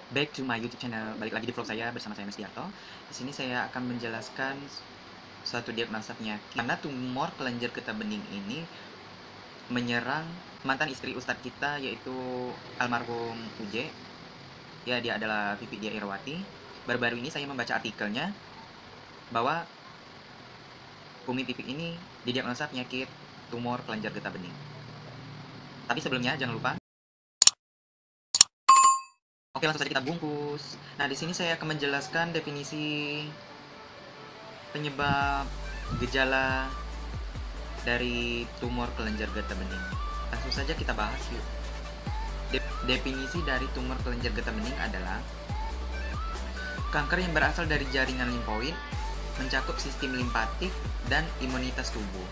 Back to my YouTube channel. Balik lagi di vlog saya bersama saya Mas Diarto. Di sini saya akan menjelaskan suatu diagnosa penyakit karena tumor kelenjar getah bening ini menyerang mantan istri Ustadz kita, yaitu almarhum Uje. Ya, dia adalah Vivi Dia Irawati. Baru-baru ini saya membaca artikelnya bahwa Umi Pipik ini didiagnosa penyakit tumor kelenjar getah bening. Tapi sebelumnya jangan lupa. Oke, langsung saja kita bungkus. Nah, di sini saya akan menjelaskan definisi penyebab gejala dari tumor kelenjar getah bening. Langsung saja kita bahas yuk. Definisi dari tumor kelenjar getah bening adalah kanker yang berasal dari jaringan limfoid, mencakup sistem limpatik dan imunitas tubuh.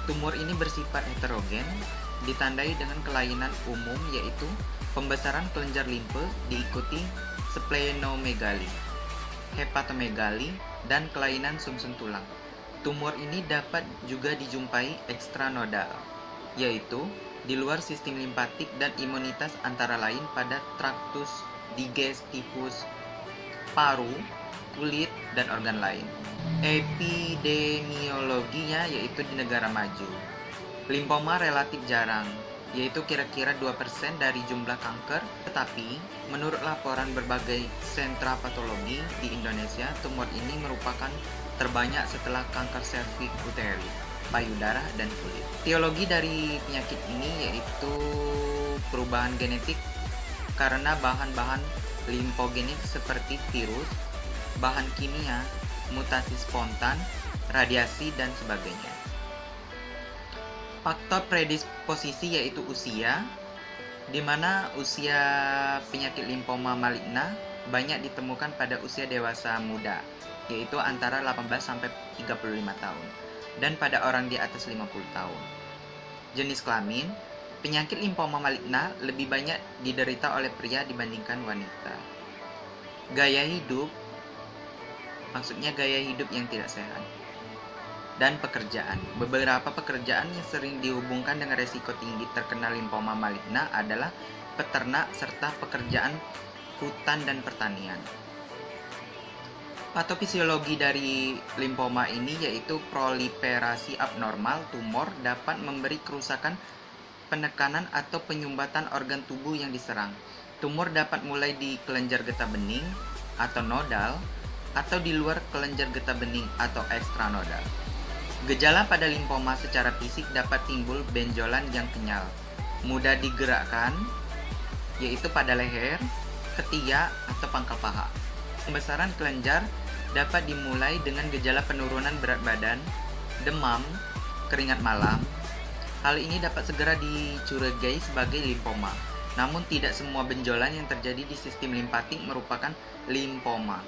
Tumor ini bersifat heterogen, ditandai dengan kelainan umum yaitu pembesaran kelenjar limfe diikuti splenomegali, hepatomegali, dan kelainan sumsum tulang. Tumor ini dapat juga dijumpai ekstranodal, yaitu di luar sistem limpatik dan imunitas antara lain pada traktus digestivus, paru, kulit, dan organ lain. Epidemiologinya yaitu di negara maju. Limfoma relatif jarang, yaitu kira-kira 2% dari jumlah kanker, tetapi menurut laporan berbagai sentra patologi di Indonesia, tumor ini merupakan terbanyak setelah kanker serviks uteri, payudara, dan kulit. Etiologi dari penyakit ini yaitu perubahan genetik karena bahan-bahan limfogenik seperti virus, bahan kimia, mutasi spontan, radiasi, dan sebagainya. Faktor predisposisi yaitu usia, di mana usia penyakit limfoma maligna banyak ditemukan pada usia dewasa muda, yaitu antara 18 sampai 35 tahun, dan pada orang di atas 50 tahun. Jenis kelamin, penyakit limfoma maligna lebih banyak diderita oleh pria dibandingkan wanita. Gaya hidup, maksudnya gaya hidup yang tidak sehat. Dan pekerjaan. Beberapa pekerjaan yang sering dihubungkan dengan resiko tinggi terkena limfoma maligna adalah peternak serta pekerjaan hutan dan pertanian. Patofisiologi dari limfoma ini yaitu proliferasi abnormal tumor dapat memberi kerusakan penekanan atau penyumbatan organ tubuh yang diserang. Tumor dapat mulai di kelenjar getah bening atau nodal atau di luar kelenjar getah bening atau ekstranodal. Gejala pada limfoma secara fisik dapat timbul benjolan yang kenyal, mudah digerakkan, yaitu pada leher, ketiak, atau pangkal paha. Pembesaran kelenjar dapat dimulai dengan gejala penurunan berat badan, demam, keringat malam. Hal ini dapat segera dicurigai sebagai limfoma. Namun tidak semua benjolan yang terjadi di sistem limpatik merupakan limfoma.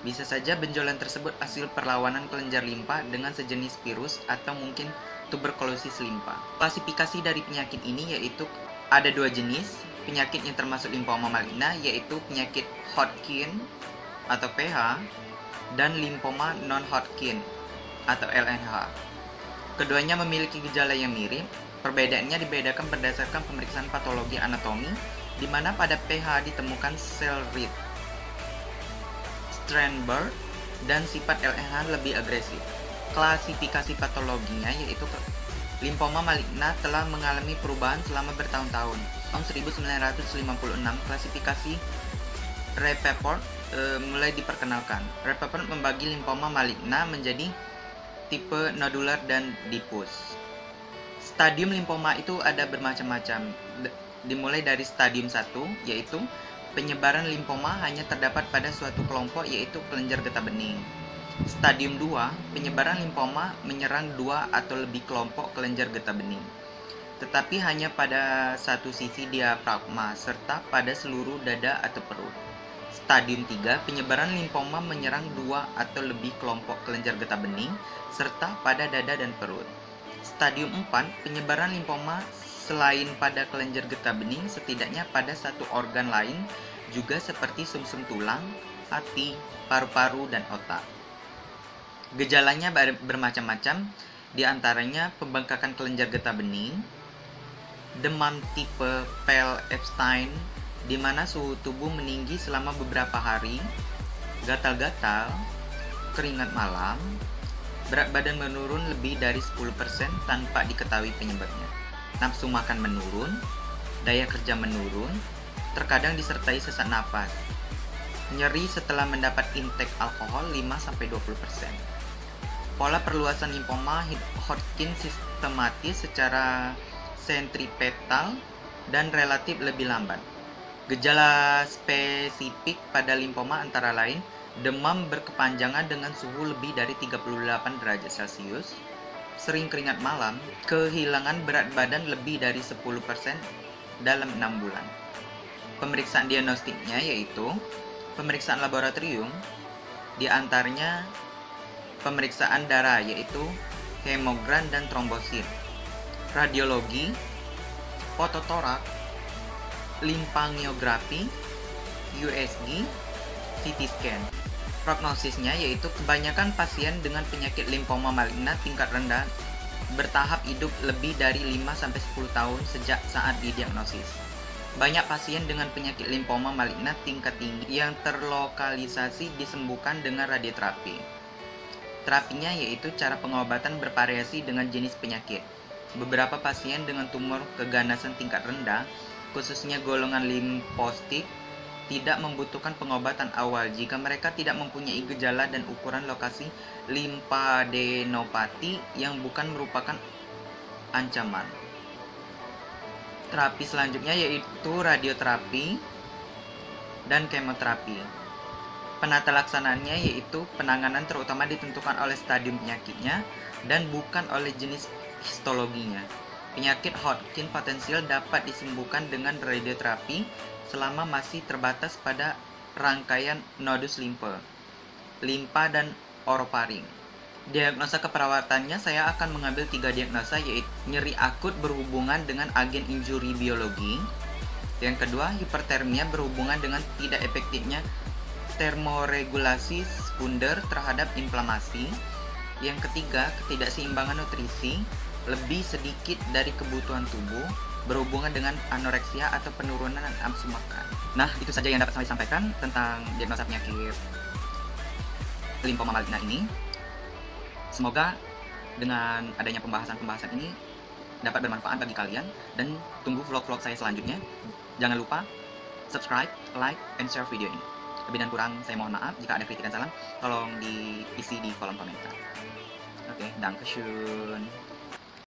Bisa saja benjolan tersebut hasil perlawanan kelenjar limpa dengan sejenis virus atau mungkin tuberkulosis limpa. Klasifikasi dari penyakit ini yaitu ada dua jenis penyakit yang termasuk limfoma maligna, yaitu penyakit Hodgkin atau PH dan limfoma non-Hodgkin atau LNH. Keduanya memiliki gejala yang mirip. Perbedaannya dibedakan berdasarkan pemeriksaan patologi anatomi, di mana pada PH ditemukan sel reed, Strandberg, dan sifat LNH lebih agresif. Klasifikasi patologinya yaitu limfoma maligna telah mengalami perubahan selama bertahun-tahun. Tahun 1956 klasifikasi Rappaport mulai diperkenalkan. Rappaport membagi limfoma maligna menjadi tipe nodular dan diffuse. Stadium limfoma itu ada bermacam-macam. Dimulai dari stadium 1 yaitu penyebaran limfoma hanya terdapat pada suatu kelompok yaitu kelenjar getah bening. Stadium 2, penyebaran limfoma menyerang 2 atau lebih kelompok kelenjar getah bening, tetapi hanya pada satu sisi diafragma serta pada seluruh dada atau perut. Stadium 3, penyebaran limfoma menyerang 2 atau lebih kelompok kelenjar getah bening serta pada dada dan perut. Stadium 4, penyebaran limfoma selain pada kelenjar getah bening, setidaknya pada satu organ lain juga seperti sumsum tulang, hati, paru-paru, dan otak. Gejalanya bermacam-macam, diantaranya pembengkakan kelenjar getah bening, demam tipe Pell-Epstein, di mana suhu tubuh meninggi selama beberapa hari, gatal-gatal, keringat malam, berat badan menurun lebih dari 10% tanpa diketahui penyebabnya. Nafsu makan menurun, daya kerja menurun, terkadang disertai sesak napas. Nyeri setelah mendapat intake alkohol 5-20%. Pola perluasan limfoma Hodgkin sistematis secara sentripetal dan relatif lebih lambat. Gejala spesifik pada limfoma antara lain demam berkepanjangan dengan suhu lebih dari 38 derajat Celcius, sering keringat malam, kehilangan berat badan lebih dari 10% dalam 6 bulan. Pemeriksaan diagnostiknya yaitu pemeriksaan laboratorium, di antaranya pemeriksaan darah yaitu hemogram dan trombosit, radiologi, fototorak, limfangiografi, USG, CT scan. Prognosisnya yaitu kebanyakan pasien dengan penyakit limfoma maligna tingkat rendah bertahap hidup lebih dari 5-10 tahun sejak saat didiagnosis. Banyak pasien dengan penyakit limfoma maligna tingkat tinggi yang terlokalisasi disembuhkan dengan radioterapi. Terapinya yaitu cara pengobatan bervariasi dengan jenis penyakit. Beberapa pasien dengan tumor keganasan tingkat rendah, khususnya golongan limfositik, tidak membutuhkan pengobatan awal jika mereka tidak mempunyai gejala dan ukuran lokasi limfadenopati yang bukan merupakan ancaman. Terapi selanjutnya yaitu radioterapi dan kemoterapi. Penata laksanaannya yaitu penanganan terutama ditentukan oleh stadium penyakitnya dan bukan oleh jenis histologinya. Penyakit Hodgkin potensial dapat disembuhkan dengan radioterapi selama masih terbatas pada rangkaian nodus limpa dan orofaring. Diagnosa keperawatannya saya akan mengambil 3 diagnosa yaitu nyeri akut berhubungan dengan agen injuri biologi. Yang kedua, hipertermia berhubungan dengan tidak efektifnya termoregulasi sekunder terhadap inflamasi. Yang ketiga, ketidakseimbangan nutrisi lebih sedikit dari kebutuhan tubuh berhubungan dengan anoreksia atau penurunan nafsu makan. Nah, itu saja yang dapat saya sampaikan tentang diagnosa penyakit limfoma maligna ini. Semoga dengan adanya pembahasan-pembahasan ini dapat bermanfaat bagi kalian dan tunggu vlog-vlog saya selanjutnya. Jangan lupa subscribe, like, and share video ini. Lebih dan kurang saya mohon maaf. Jika ada kritik dan saran, tolong diisi di kolom komentar. Oke, dankeschön.